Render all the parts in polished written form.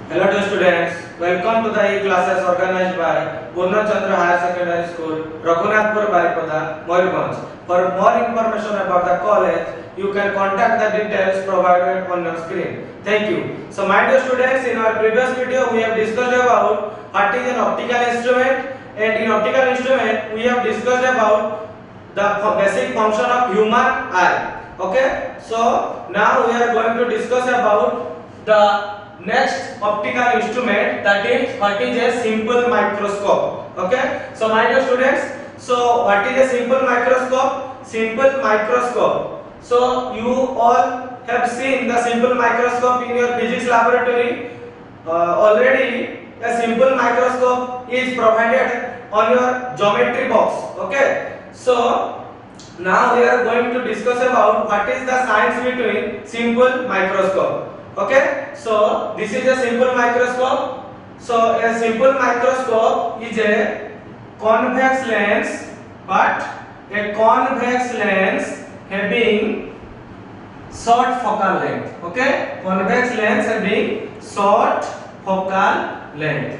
Hello dear students, welcome to the e-classes organized by Purna Chandra Higher Secondary School, Raghunathpur, Baripada, Mayurbhanj. For more information about the college, you can contact the details provided on your screen. Thank you. So my dear students, in our previous video we have discussed about what is an optical instrument, and in optical instrument we have discussed about the basic function of human eye. Okay, so now we are going to discuss about the next optical instrument, that is what is a simple microscope. Okay, so my dear students, so what is a simple microscope? Simple microscope, so you all have seen the simple microscope in your physics laboratory. Already a simple microscope is provided on your geometry box. Okay, so now we are going to discuss about what is the science between simple microscope. Okay, so this is a simple microscope. So a simple microscope is a convex lens, but a convex lens having short focal length. Okay, convex lens having short focal length.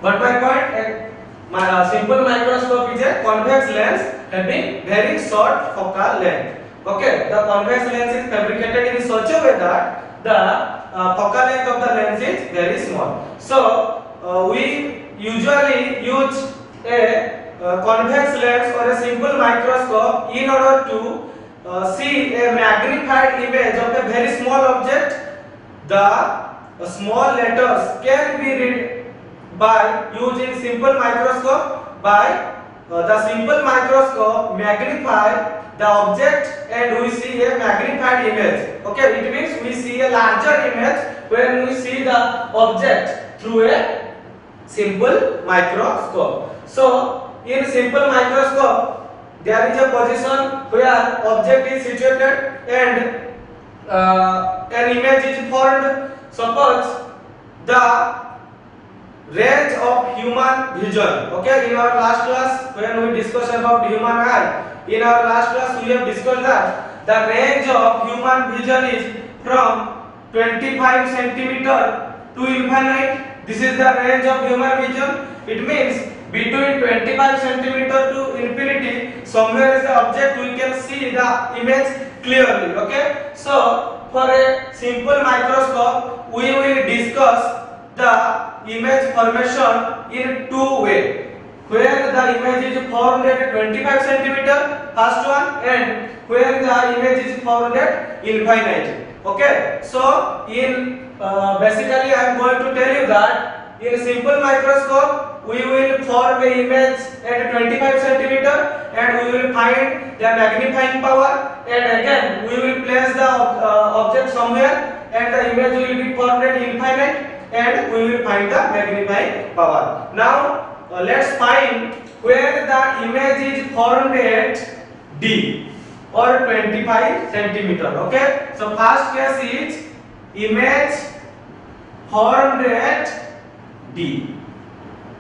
But my point, my simple microscope is a convex lens having very short focal length. Okay, the convex lens is fabricated in such a way that the focal length of the lens is very small. So we usually use a convex lens or a simple microscope in order to see a magnified image of a very small object. The small letters can be read by using simple microscope. By the simple microscope magnify the object and we see a magnified image. Okay, it means we see a larger image when we see the object through a simple microscope. So in simple microscope there is a position where object is situated and an image is formed. Suppose the range of human vision. Okay, in our last class when we discussed about human eye, in our last class we have discussed that the range of human vision is from 25 centimeter to infinite. This is the range of human vision. It means between 25 centimeter to infinity, somewhere is the object we can see the image clearly. Okay, so for a simple microscope we will discuss the image formation in two ways. Where the image is formed at 25 centimeter, first one, and where the image is formed at infinite. Okay, so in basically I am going to tell you that in simple microscope we will form an image at 25 centimeter and we will find the magnifying power, and again we will place the object somewhere and the image will be formed at infinite and we will find the magnifying power. Now let's find where the image is formed at D or 25 centimeter. Okay, so first case is image formed at D.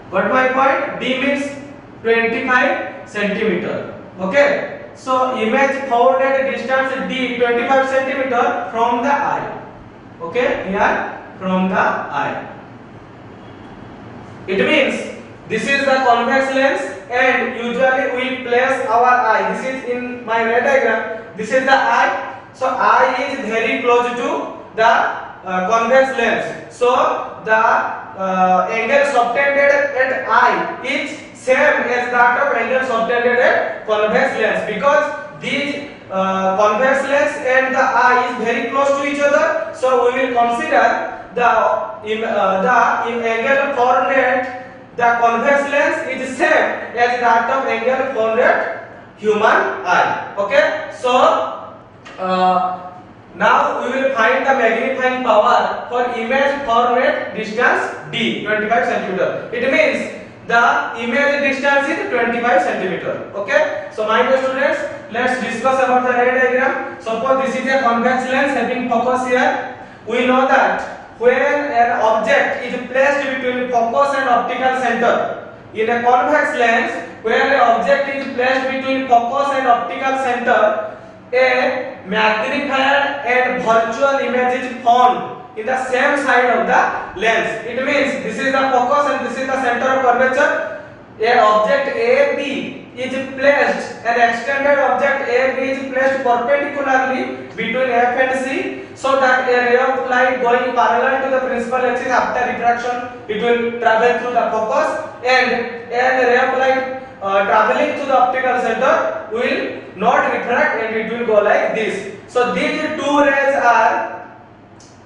What my point? D means 25 centimeter. Okay, so image formed at distance D 25 centimeter from the eye. Okay, here from the eye. It means this is the convex lens and usually we place our eye. This is in my ray diagram. This is the eye. So eye is very close to the convex lens. So the angle subtended at eye is same as that of angle subtended at convex lens, because these convex lens and the eye is very close to each other. So we will consider the angle formed at the convex lens is same as that of angle formed at human eye. Okay, so now we will find the magnifying power for image formed at distance D 25 centimeter. It means the image distance is 25 centimeter. Okay, so my dear students, let's discuss about the ray diagram. Suppose this is a convex lens having focus here. We know that when an object is placed between focus and optical center, in a convex lens where an object is placed between focus and optical center, a magnified and virtual image is formed in the same side of the lens. It means this is the focus and this is the center of curvature. A object AB is placed, an extended object AB is placed perpendicularly between F and C, so that a ray of light going parallel to the principal axis after refraction, it will travel through the focus, and a ray of light traveling to the optical center will not refract and it will go like this. So these two rays are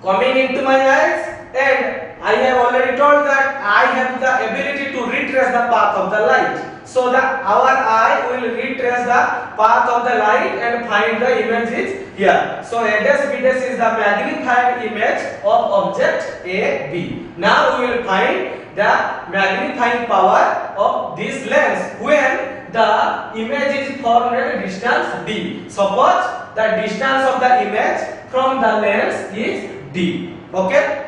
coming into my eyes, and I have already told that I have the ability to retrace the path of the light. So that our eye will retrace the path of the light and find the image is here. So A dash B dash is the magnified image of object AB. Now we will find the magnifying power of this lens when the image is formed at a distance D. Suppose the distance of the image from the lens is D. Okay.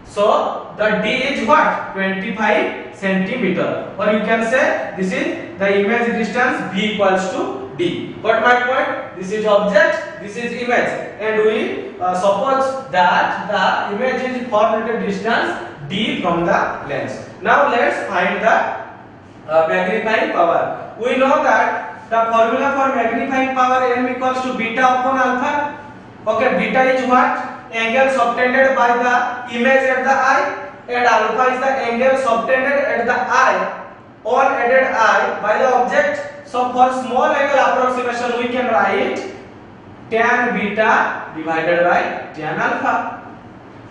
So the D is what? 25 centimeter, or you can say this is the image distance B equals to D. But my point, this is object, this is image, and we suppose that the image is formed at a distance D from the lens. Now let's find the magnifying power. We know that the formula for magnifying power M equals to beta upon alpha. Okay, beta is what? Angle subtended by the image at the eye, and alpha is the angle subtended at the eye or added eye by the object. So for small angle approximation we can write tan beta divided by tan alpha.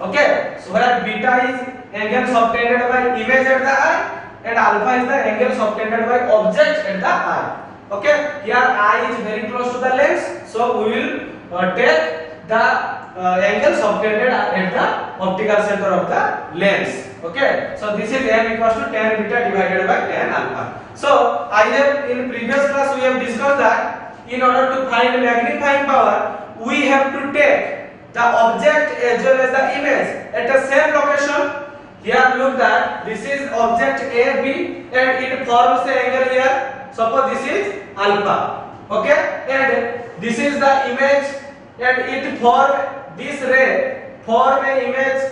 Okay, so where beta is angle subtended by image at the eye and alpha is the angle subtended by object at the eye. Okay, here eye is very close to the lens, so we will take the angle subtended at the optical center of the lens. Okay, so this is M equals to tan beta divided by tan alpha. So I have in previous class we have discussed that in order to find magnifying power we have to take the object as well as the image at the same location. Here look that this is object AB and it forms the angle here. Suppose this is alpha. Okay, and this is the image and it form this ray form an image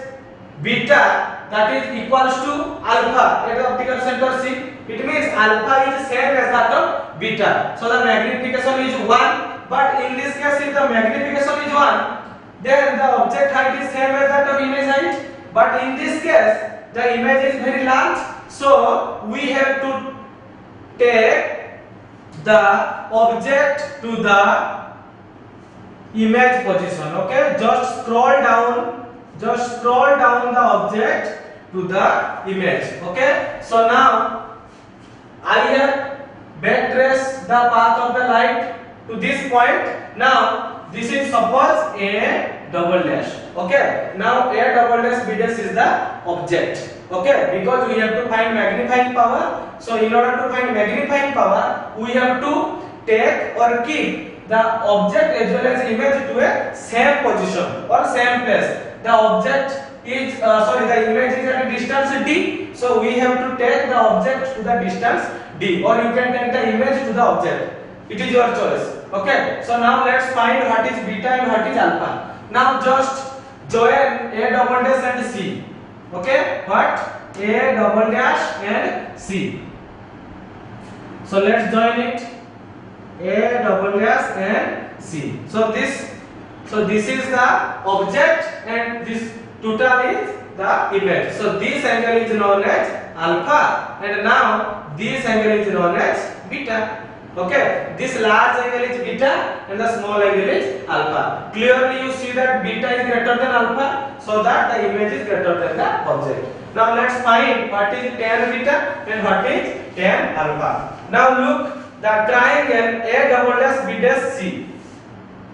beta that is equals to alpha at the optical center C. It means alpha is same as that of beta. So the magnification is 1, but in this case if the magnification is 1, then the object height is same as that of image height. But in this case the image is very large, so we have to take the object to the image position. Okay, just scroll down the object to the image. Okay, so now I have backtraced the path of the light to this point. Now this is suppose A double dash. Okay, now A double dash B dash is the object. Okay, because we have to find magnifying power, so in order to find magnifying power we have to take or keep the object as well as image to a same position or same place. The object is the image is at a distance D, so we have to take the object to the distance D, or you can take the image to the object. It is your choice. Okay, so now let's find what is beta and what is alpha. Now just join A double dash and C. Okay, what? A double dash and C. So let's join it. A double dash and C. So this is the object and this total is the image. So this angle is known as alpha, and now this angle is known as beta. Okay, this large angle is beta and the small angle is alpha. Clearly you see that beta is greater than alpha, so that the image is greater than the object. Now let's find what is tan beta and what is tan alpha. Now look, the triangle A double dash B dash C.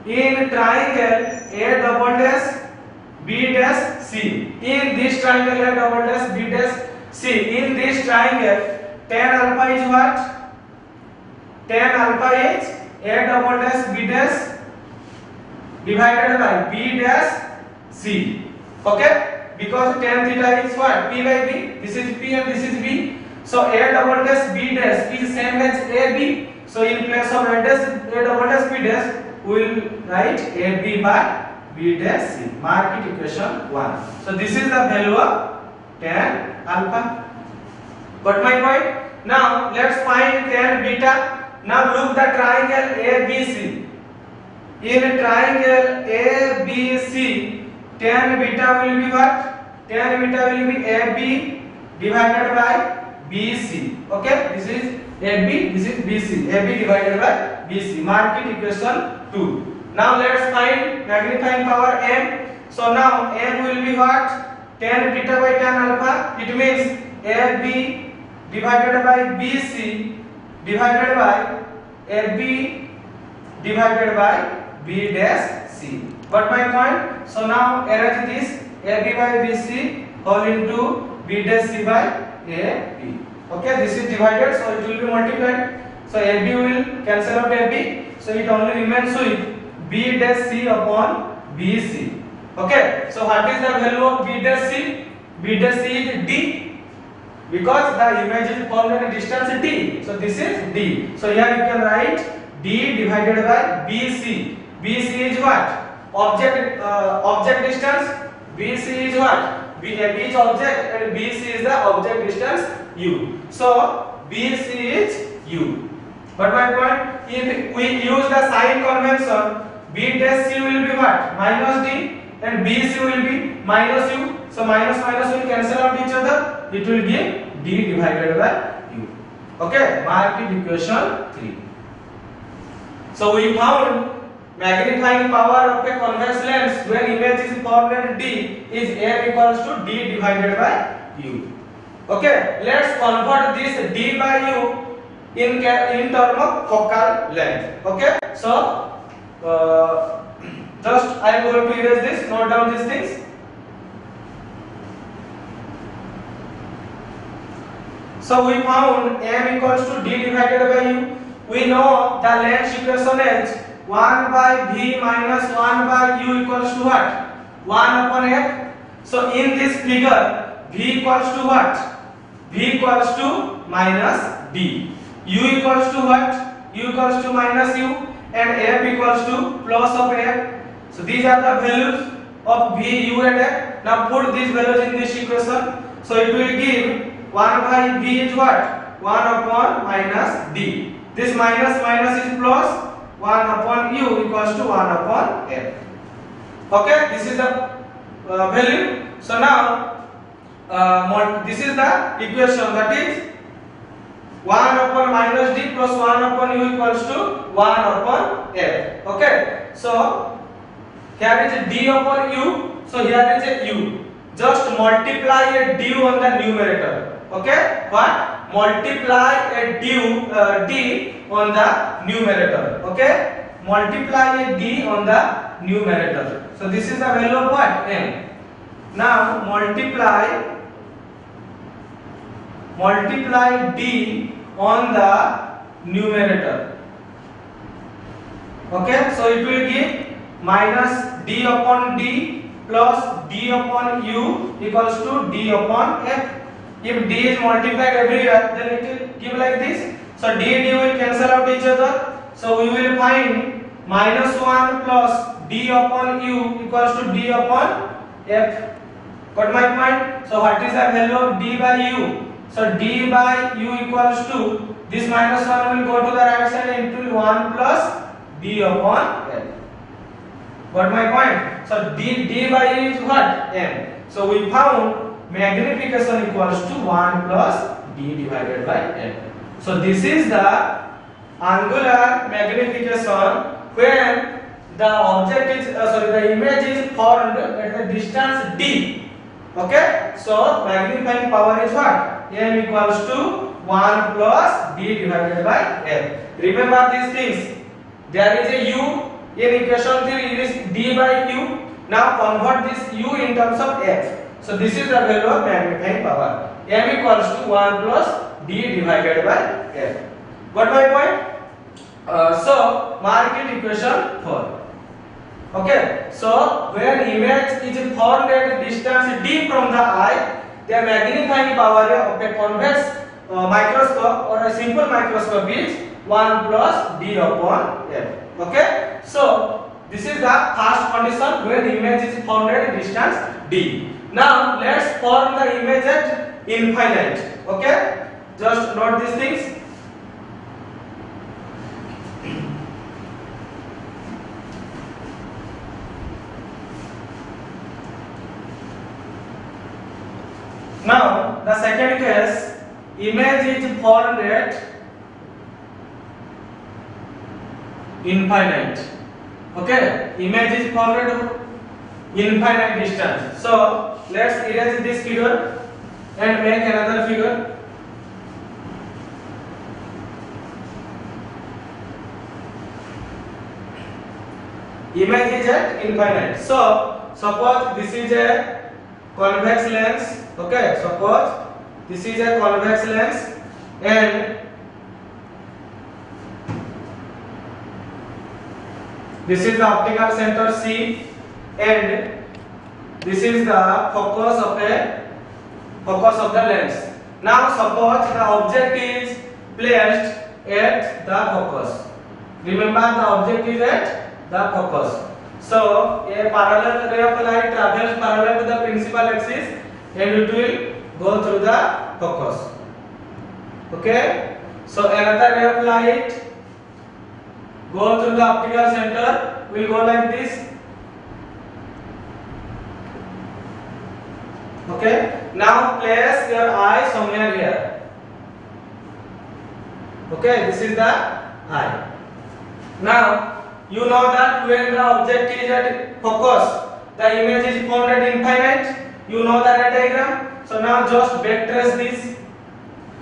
In triangle A double dash B dash C. In this triangle A double dash B dash C. In this triangle tan alpha is what? Tan alpha is A double dash B dash divided by B dash C. Okay? Because tan theta is what? P by B. This is P and this is B. So A double dash B dash is same as AB. So in place of A double dash B dash we will write AB by B dash C. Mark it equation 1. So this is the value of tan alpha. Got my point? Now let's find tan beta. Now look the triangle ABC. In a triangle ABC, tan beta will be what? Tan beta will be AB divided by BC. Okay, this is AB, this is BC. AB divided by BC. Mark it equation 2. Now let's find magnifying power m. So now m will be what? Tan beta by tan alpha. It means AB divided by BC divided by AB divided by B dash C. Got my point? So now arrange this AB by BC whole into B dash C by AB. Okay, this is divided, so it will be multiplied. So AB will cancel out AB, so it only remains with B dash C upon BC. Okay, so what is the value of B dash C? B dash C is D, because the image is formed at a distance D. So this is D. So here you can write D divided by BC. BC is what? Object distance. BC is what? B is object and BC is the object distance U. So BC is U. But my point, if we use the sign convention, B dash C will be what? Minus D and BC will be minus U. So minus minus will cancel out each other. It will give D divided by U. Okay, mark it equation 3. So we found magnifying power of a convex lens when image is formed at D is M equals to D divided by U. Okay, let's convert this D by U in term of focal length. Okay, so just I am going to erase this, note down these things. So we found M equals to D divided by U. We know the length equation is 1 by V minus 1 by U equals to what? 1 upon F. So in this figure, V equals to what? V equals to minus D. U equals to what? U equals to minus U, and F equals to plus of F. So these are the values of V, U and F. Now put these values in this equation. So it will give 1 by V is what? 1 upon minus D. This minus minus is plus 1 upon U equals to 1 upon F. Okay, this is the value. So now this is the equation, that is 1 upon minus D plus 1 upon U equals to 1 upon F. Okay, so here is a D upon U, so here is a U. Just multiply a D on the numerator. Okay, what? Multiply a D on the numerator. Okay, multiply a D on the numerator. So this is the value of what? M. Now multiply D on the numerator. Okay, so it will give minus D upon D plus D upon U equals to D upon F. If D is multiplied everywhere, then it will give like this. So D will cancel out each other. So we will find minus 1 plus D upon U equals to D upon F. Got my point? So what is the value of D by U? So D by U equals to, this minus 1 will go to the right side into 1 plus D upon F. Got my point? So D by U is what? M. So we found magnification equals to 1 plus D divided by M. So this is the angular magnification when the object is the image is formed at the distance D. Okay, so magnifying power is what? M equals to 1 plus D divided by M. Remember these things. There is a U in equation 3, it is D by U. Now convert this U in terms of F. So this is the value of magnifying power. M equals to 1 plus D divided by F. Got my point? So mark it equation 4. Okay, so when image is formed at a distance D from the eye, the magnifying power of a convex microscope or a simple microscope is 1 plus D upon F. Okay, so This is the first condition when image is found at distance d. Now let's form the image at infinite. Okay, just note these things. Now the second case, image is formed at infinite. Okay, image is formed at infinite distance. So let's erase this figure and make another figure. Image is at infinite. So suppose this is a convex lens. Okay, suppose this is a convex lens and this is the optical center C and this is the focus of the lens. Now suppose the object is placed at the focus. Remember the object is at the focus. So a parallel ray of light travels parallel to the principal axis and it will go through the focus. Okay, so another ray of light go through the optical center will go like this. Okay, now place your eye somewhere here. Okay, this is the eye. Now you know that when the object is at focus, the image is formed at infinite. You know the diagram. So now just backtrace this,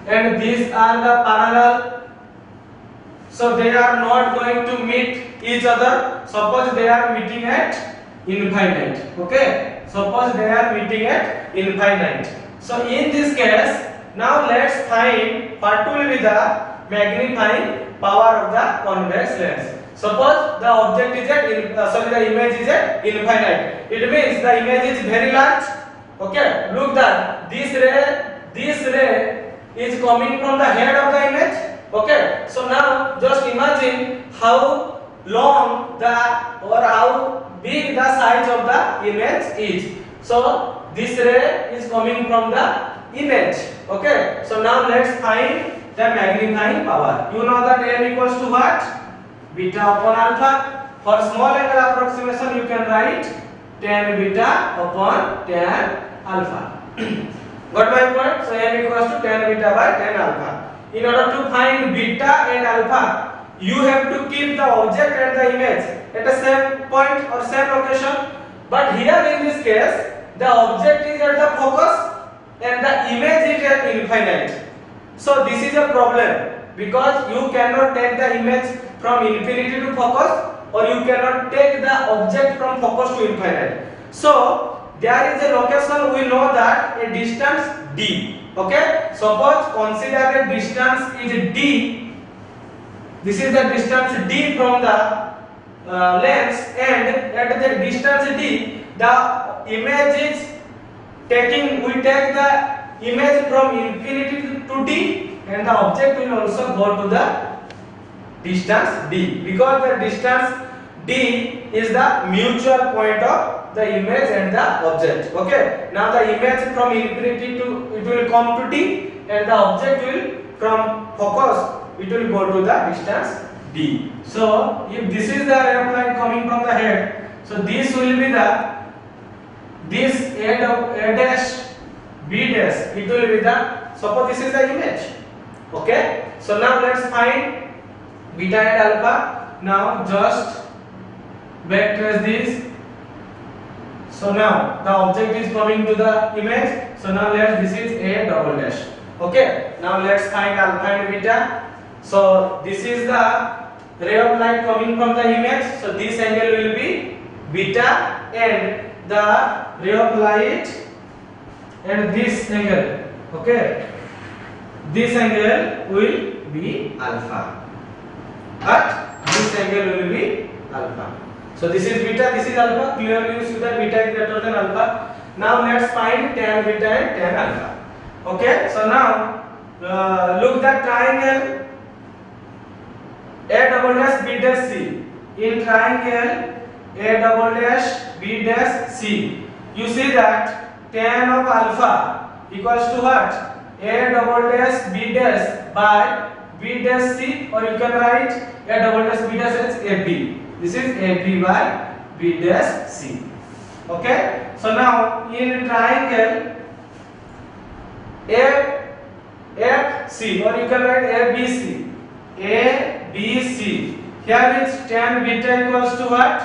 and these are the parallel. So they are not going to meet each other. Suppose they are meeting at infinite. Okay, suppose they are meeting at infinite. So in this case, now let's find what will be the magnifying power of the convex lens. Suppose the object is at the image is at infinite. It means the image is very large. Okay, look that this ray is coming from the head of the image. Okay, so now just imagine how long or how big the size of the image is. So this ray is coming from the image. Okay, so now let's find the magnifying power. You know that n equals to what? Beta upon alpha. For small angle approximation you can write tan beta upon tan alpha. Got my point? So n equals to tan beta by tan alpha. In order to find beta and alpha, you have to keep the object and the image at the same point or same location. But here in this case, the object is at the focus and the image is at infinite. So this is a problem because you cannot take the image from infinity to focus, or you cannot take the object from focus to infinite. So there is a location, we know that a distance d. Okay, suppose consider a distance is d. This is the distance d from the lens, and at the distance d, the image is taking. We take the image from infinity to d, and the object will also go to the distance d, because the distance d is the mutual point of the image and the object. Okay, now the image from infinity to it will come to d, and the object will from focus it will go to the distance d. So if this is the ray of light coming from the head, so this will be the this a dash b dash, it will be the, suppose this is the image. Okay, so now let's find beta and alpha. Now just backtrace this. So now the object is coming to the image. So now this is a double dash. Okay, now let's find alpha and beta. So this is the ray of light coming from the image. So this angle will be beta, and the ray of light and this angle. Okay, this angle will be alpha, but this angle will be alpha. So this is beta, this is alpha. Clearly you see that beta is greater than alpha. Now let's find tan beta and tan alpha. Okay, so now look that triangle A double dash B dash C. In triangle A double dash B dash C. You see that tan of alpha equals to what? A double dash B dash by B dash C, or you can write A double dash B dash as AB. This is AB by B dash C. Okay. So now in triangle AFC, or you can write ABC. ABC. Here is tan beta equals to what?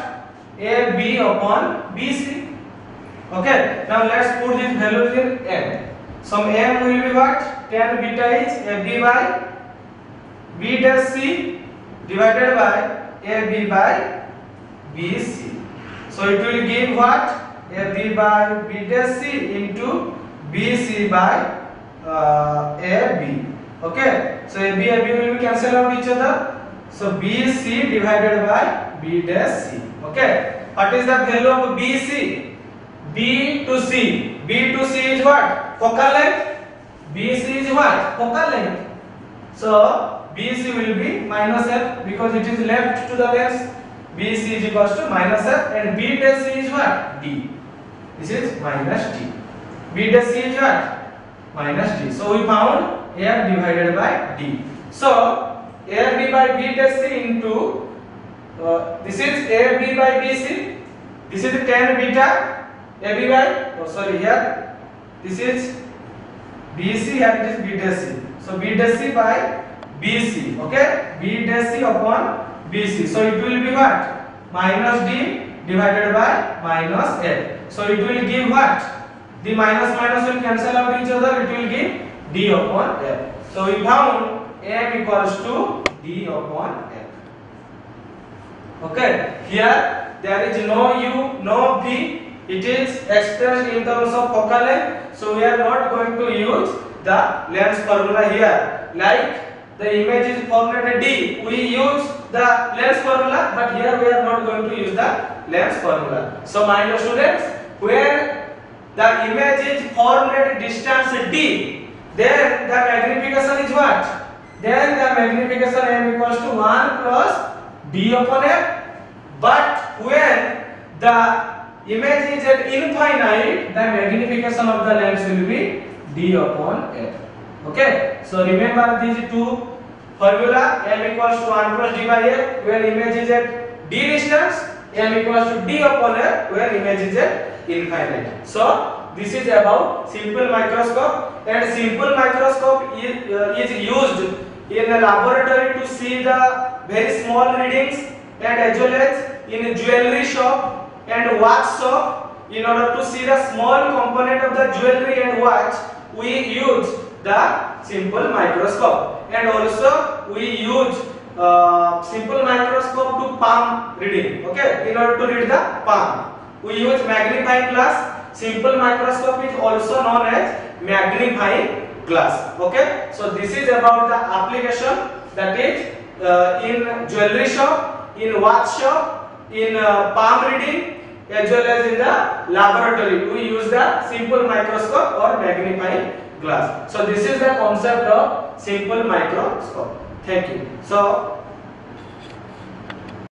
AB upon BC. Okay. Now let's put these values in M. Some M will be what? Tan beta is AB by B dash C divided by AB by BC. So it will give what? AB by B dash C into BC by AB. Okay. So AB will be cancel out each other. So BC divided by B dash C. Okay. What is the value of BC? B to C. B to C is what? Focal length. BC is what? Focal length. So BC will be minus F because it is left to the left. BC is equals to minus F, and B dash C is what? D. This is minus D. B dash C is what? Minus D. So we found F divided by D. So AB by B dash C into this is AB by BC. This is tan beta. AB by here this is BC, and it is B dash C. So B dash C by BC. Okay, B dash C upon BC. So it will be what? Minus D divided by minus F. So it will give what? The minus will cancel out each other. It will give D upon F. So we found M equals to D upon F. Okay. Here there is no U, no V. It is expressed in terms of focal length. So we are not going to use the length formula here. Like the image is formed at D, we use the length formula, but here we are not going to use the length formula. So my dear students, where the image is formed at distance D, then the magnification is what? Then the magnification M equals to 1 plus D upon F. But when the image is at infinite, the magnification of the length will be D upon F. Okay, so remember these two formula. M equals to 1 plus D by F where image is at D distance, M equals to D upon F where image is at infinite. So this is about simple microscope, and simple microscope is used in a laboratory to see the very small readings, and as well as in jewelry shop and watch shop. In order to see the small component of the jewelry and watch, we use the simple microscope, and also we use simple microscope to palm reading. Okay, in order to read the palm, we use magnifying glass. Simple microscope is also known as magnifying glass. Okay, so this is about the application, that is in jewelry shop, in watch shop, in palm reading, as well as in the laboratory. We use the simple microscope or magnifying glass. So this is the concept of simple microscope. Thank you. So